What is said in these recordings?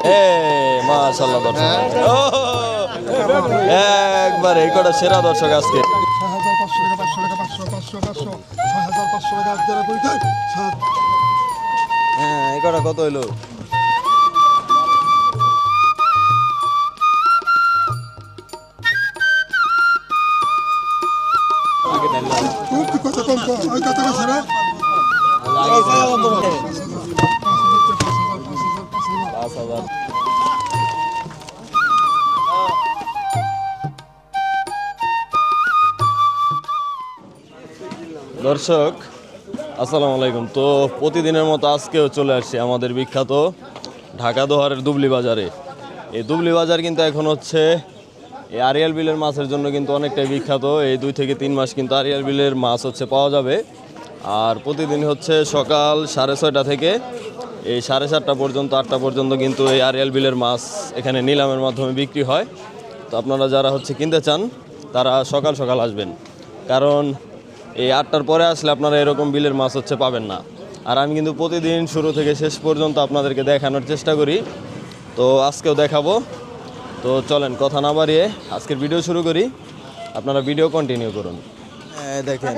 এ মাশাআল্লাহ দর্শক একবারে এই কটা সেরা দর্শক আজকে 6500 টাকা 500 টাকা 6500 হ্যাঁ এই কটা কত হইলো দর্শক আসসালামু আলাইকুম। তো প্রতিদিনের মতো আজকেও চলে আসছি আমাদের বিখ্যাত ঢাকা দোহারের দুবলি বাজারে। এই দুবলি বাজার কিন্তু এখন হচ্ছে এই আরিয়াল বিলের মাছের জন্য কিন্তু অনেকটাই বিখ্যাত। এই 2 থেকে 3 মাস কিন্তু আরিয়াল বিলের মাছ হচ্ছে পাওয়া যাবে। আর প্রতিদিন হচ্ছে সকাল 6:30 থেকে এই 7:30 পর্যন্ত 8টা পর্যন্ত কিন্তু এই আরিয়াল বিলের মাছ এখানে নিলামের মাধ্যমে বিক্রি হয়। তো আপনারা যারা হচ্ছে কিনতে চান তারা সকাল সকাল আসবেন, কারণ এই 8টার পরে আসলে আপনারা এরকম বিলের মাছ হচ্ছে পাবেন না। আর আমি কিন্তু প্রতিদিন শুরু থেকে শেষ পর্যন্ত আপনাদেরকে দেখানোর চেষ্টা করি, তো আজকেও দেখাবো। তো চলেন কথা না বাড়িয়ে আজকের ভিডিও শুরু করি, আপনারা ভিডিও কন্টিনিউ করুন। দেখেন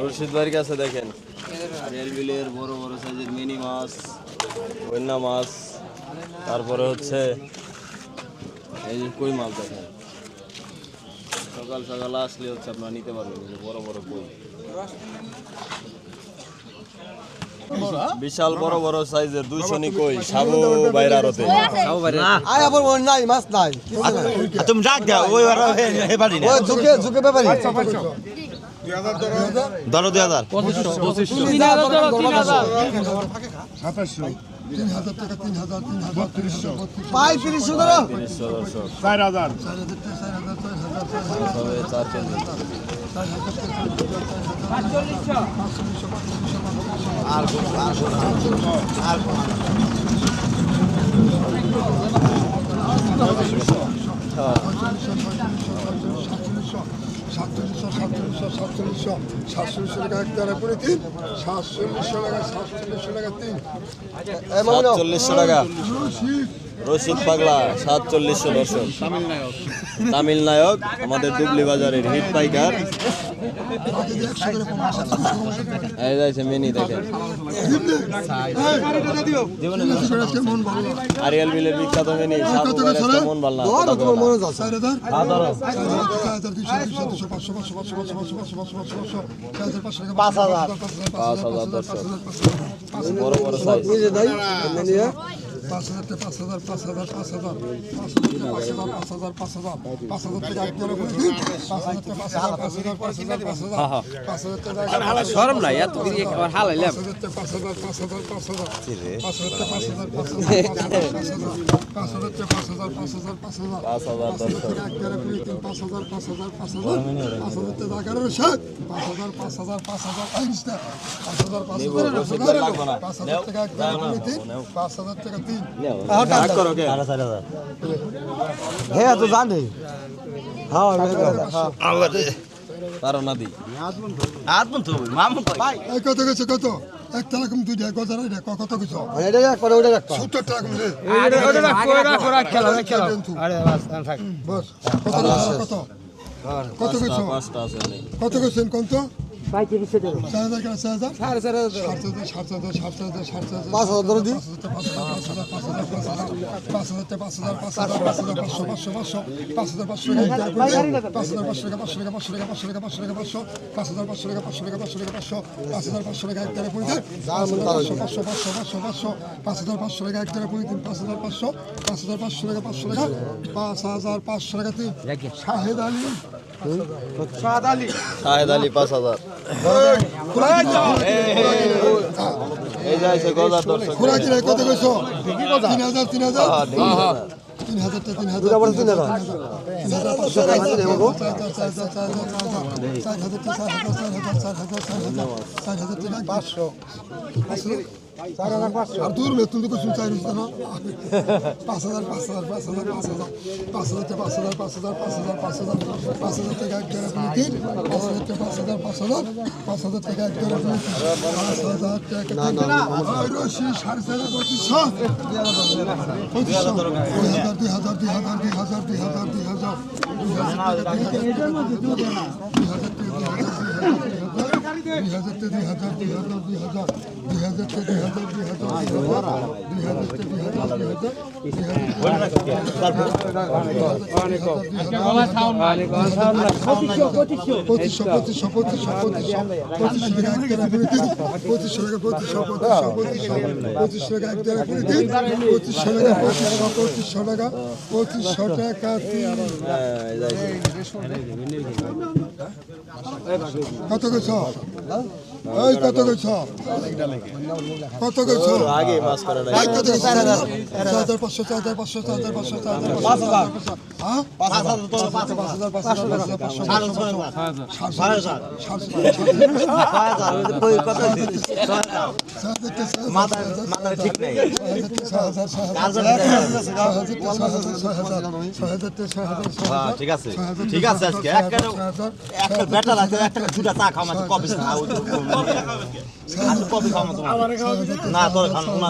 রশিদ ভাইয়ের কাছে দেখেন আরিয়াল বিলের বড় বড় সাইজের মিনি মাছ, বন্যা মাছ, তারপরে হচ্ছে এই যে কই মাছ দেখেন। সকাল সকাল আসলে হচ্ছে আপনারা নিতে পারবেন বড় বড় কই, বিশাল বড় বড় সাইজের 200 নি কই সাবু বাইরে আরতে আয় আবার মন নাই মাছ নাই তুমি ডাক দাও ওই হে পারি না ওই ঝুকে ঝুকে ব্যাপারি ধরো 2000 3000 টাকা 3000 3200 3500 ধরো 4000 740 টাকা এক টাকা পড়ে 3 740 টাকা 740 টাকা 3 740 টাকা রশিদ পাগলা 740 দর্শক তামিল নায়ক আমাদের দুবলি বাজারের হিট পাইকার। এই যাইছে মেনি দেখেন আরিয়াল বিলের বিখ্যাত মেনি সাবু বাইরে মন ভালো বড় বড় সাইজ 5000 5000 5000 শরম নাই এত কি আবার হালাইলাম 5000 হ্যাঁ তো জানি হ্যাঁ তারা না দি আদমন তো মামু কই এই কত গেছে কত এক টাকা কম দুই টাকা গজার এটা কত কিছু এটা এক করে ওটা রাখ 70 টাকা কম রে ওটা রাখ খেলা আরে বাস থাক বস কত কত কিছু পাঁচটা আছে নেই কত গেছেন কোন তো 3500 টাকা 4000 কেন 4000 5000 ধরে দি 5500 টাকা শাহেদ আলী শাহেদ আলী 5000 এই যাইছে গজার দর্শক খুরা কি কত কইছো 3000 3000 3000 3000 আর দূর মে তুমি কিছু চাই না 5,000 5,000 5,000 5,000 5,000 5,000 5,000 5,000 5,000 টাকা এক টাকা তুমি দিন 5,000 5,000 টাকা এক টাকা তুমি 5,000 টাকা ওই রশি 4,500 2500 কত গেছ এই কত গেছ কত গেছ আগে মাছ করে না কত গেছ 4,500 4,500 4,500 4,500 হ্যাঁ মাথার ঠিক নেই ঠিক আছে ঠিক আছে আজকে একটা বেটা লাগছে একটা দুটা চা খাওয়া কফি খাওয়া কফি খাওয়া না তোর খাওয়া না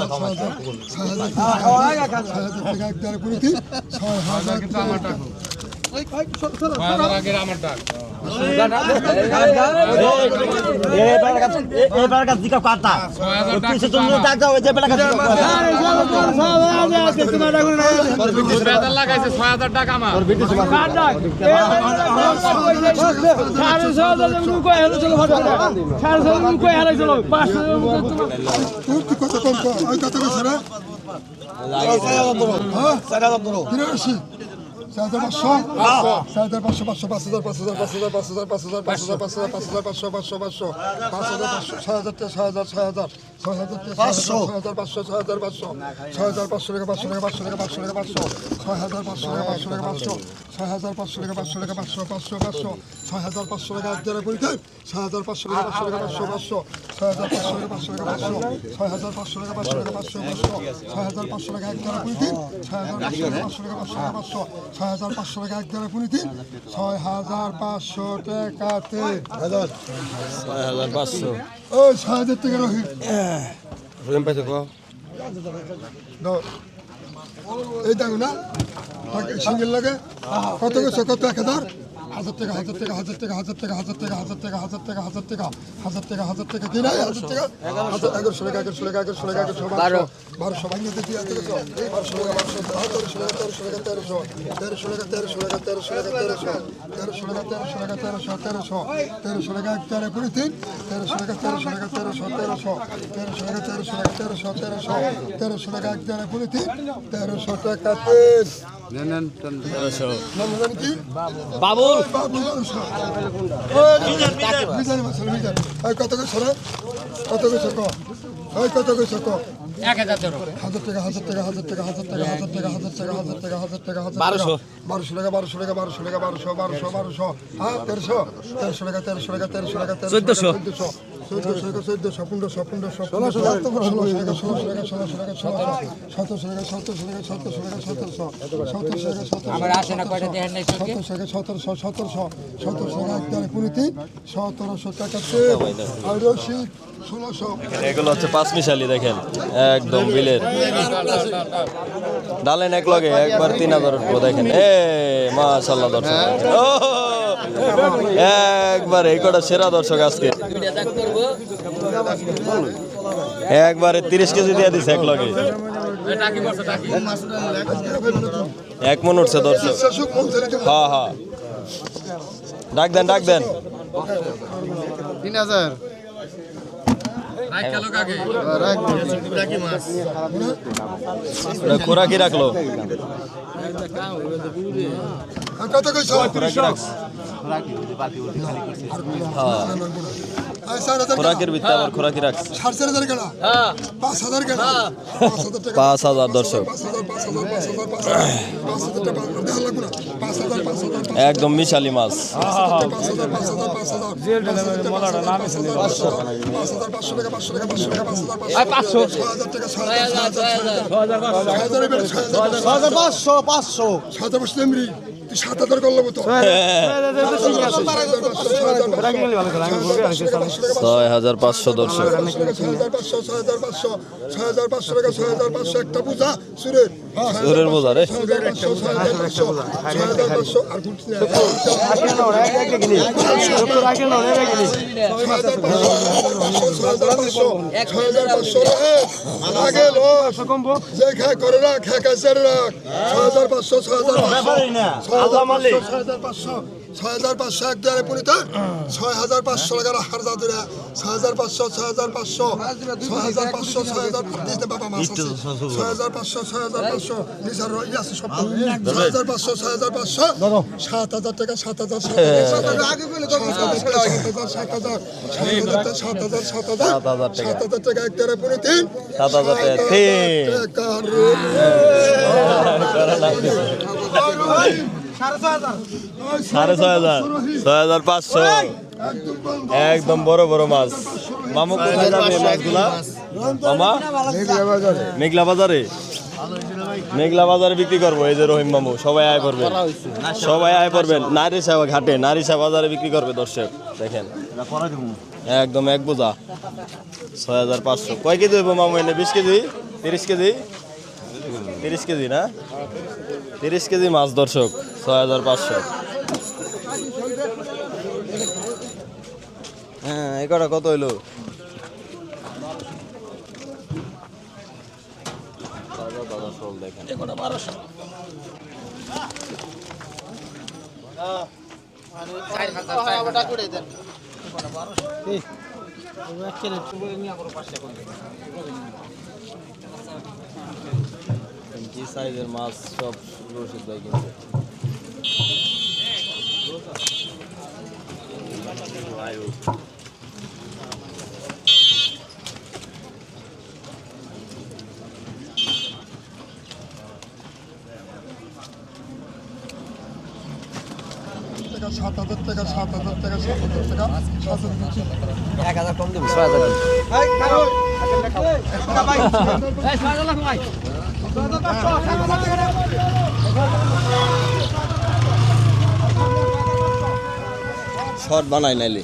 কত কম কত গেছ রে 6,500 টাকা এক দ্বারা পুনি দিন 6,500 টাকাতে 6,500 ওই 6,000 টাকা রহিম এই দেখো না সিঙ্গেল লাগে কত গেছো কত 1,000 1,000 টাকা 1,000 টাকা 1,000 টাকা 1,000 টাকা 1,000 টাকা 1,000 টাকা 1,000 টাকা 1,000 টাকা 1,000 টাকা 1,000 টাকা কি না 1,000 টাকা 1100 টাকা 1100 টাকা 1100 টাকা 1200 ভাঙিয়ে দিয়ে আছে গেছো 1200 টাকা 1300 টাকা 1300 টাকা 1300 টাকা এক টাকা পুরি দিন 1300 টাকা 1300 টাকা 1300 টাকা এক টাকা পুরি দিন 1300 টাকা বাবুল কত গেছ রে কত গেছ কত গেছ 1,000 1,000 টাকা 1,000 টাকা 1,000 টাকা 1,000 টাকা 1,000 টাকা 1,000 টাকা 1,000 টাকা 1,000 টাকা 1,000 টাকা 1200 টাকা 1200 টাকা 1200 টাকা 1200 হ্যাঁ 1300 টাকা 1300 টাকা 1400 আমার আসে না কয়টা দেখেন নাই চোখে 1700 টাকা আর রশিদ 1600 এগুলো হচ্ছে পাঁচ মিশালি দেখেন একদম বিলের ডালেন এক লগে একবার 3,000 উঠবো দেখেন মাশাআল্লাহ দর্শক ও একবার এই কটা সেরা দর্শক আজকে একবারে 30 কেজি দিয়ে দিছে এক লগে এক মন উঠছে দর্শক হ্যাঁ হ্যাঁ ডাক দেন 3,000 খোরা কি রাখলো কত কইছো খোরাকের ভিত্তি আবার খোরাকি রাখছে 4,500 কেনা 5,000 কেনা 5,000 টাকা 5,000 দর্শক 5,000 টাকা দেওয়া লাগবে না 5,000 একদম মিশালি মাছ 7,000 করলো তো 6,500 দর্শক 6,500 টাকা 6,500 একটা পূজা সুরের সুরের বোঝা রে 6,500 আর ঘুরছি না যে খায় করে রাখ খায় রাখ 6,500 6,500 এক দেয়ালে পুরিতে 6,500 টাকা রাখার দাদুরা 6,500 দিতে বাবা মাছ আছে 6,500 নিসার রই আছে সব 6,500 7,000 টাকা 7,000 টাকা এক দেয়ালে পুরিতে 7,000 টাকা সাড়ে 6,500 একদম বড় বড় মাছ মামু কোথায় যাবে মাছগুলা মামা মেঘলা বাজারে মেঘলা বাজারে বিক্রি করবো এই যে রহিম মামু সবাই আয় করবেন নারিশা ঘাটে নারিশা বাজারে বিক্রি করবে দর্শক দেখেন একদম এক বোঝা 6,500 কয় কেজি দেবো মামু এনে 20 কেজি 30 কেজি 30 কেজি না 30 কেজি মাছ দর্শক 6,500 হ্যাঁ এটা কত হইলো দেখেন এটা 1200 কি সাইজের মাছ সব রশিদ ভাই কিনছে টাকা 7,000 টাকা 1000 কম দেব 6,000 শর্ট বানাই নাইলে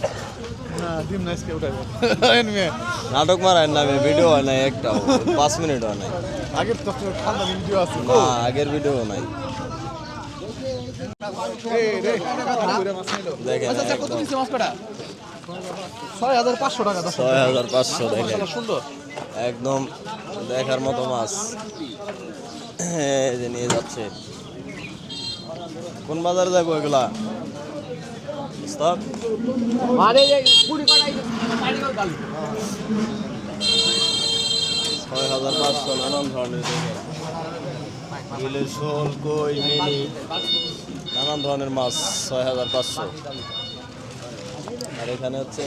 নাটক মারায় না ভিডিও হয় নাই একটাও 5 মিনিট হয় নাই আগের ভিডিও নাই দেখেন 6,500 টাকা 6,500 দেখেন সুন্দর একদম দেখার মতো মাছ এই যে নিয়ে যাচ্ছে কোন বাজারে যাবো এগুলা স্টক মানে পুরি কটাই পানি কল গাল 6,500 নানান ধরনের গিলের শোল কই মিনি নানান ধরনের মাছ 6,500 আর এখানে হচ্ছে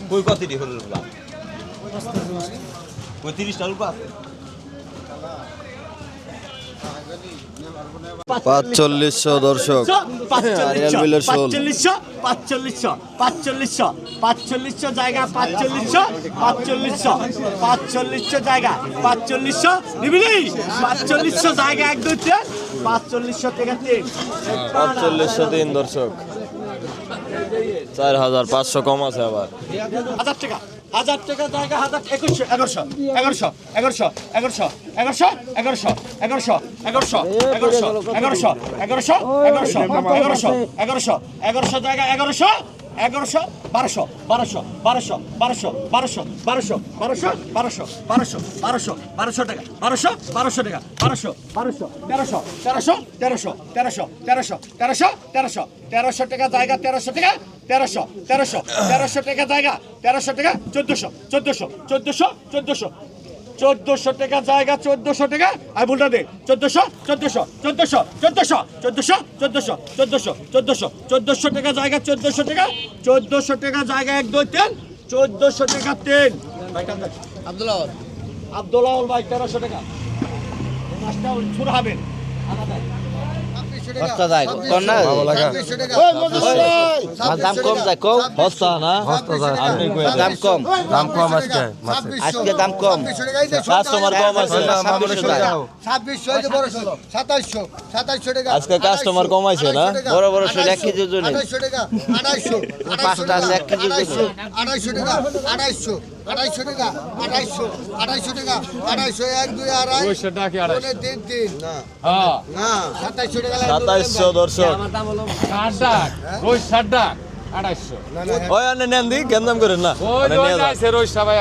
কই কত দি হলো 35টা রূপা আছে 4,500 দর্শক আরিয়াল বিলের শোল 45 জায়গা 45 জায়গা 45 নিবিলি 45 জায়গা এক দুইতে 45 টাকা 4,503 দর্শক 4,500 কম আছে আবার 1,000 টাকা জায়গা 1,000 1100 জায়গা 1100 1300 টাকা জায়গা 1300 টাকা 1300 টাকা জায়গা 1300 টাকা 1400 1400 টাকা জায়গা 1400 টাকা আর বলটা দে 1400 টাকা জায়গা 1400 টাকা 1400 টাকা জায়গা 1 2 3 1400 টাকা 3 আব্দুল্লাহ ভাই 1300 টাকা মাছটা ছুড়া হবে কষ্ট যায় কোন না দাম কম যায় কম হস্তা না আপনি কই দাম কম আজকে দাম কম কাস্টমার কম আছে 2600 টাকা 2700 টাকা আজকে কাস্টমার কম আছে না বড় বড় শৈল 1 কেজি ওজনে 250 টাকা 250 পাঁচটা আছে 1 কেজি ওজনে 250 টাকা 250 টাকা 250 টাকা 250 1 2 আড়াই 200 টাকা 3 3 না হ্যাঁ 2700 টাকা 2700 দর্শক ওই আনে নেন দি কেন দাম করেন না ওই আনে নিয়ে যান। রোজ সবাই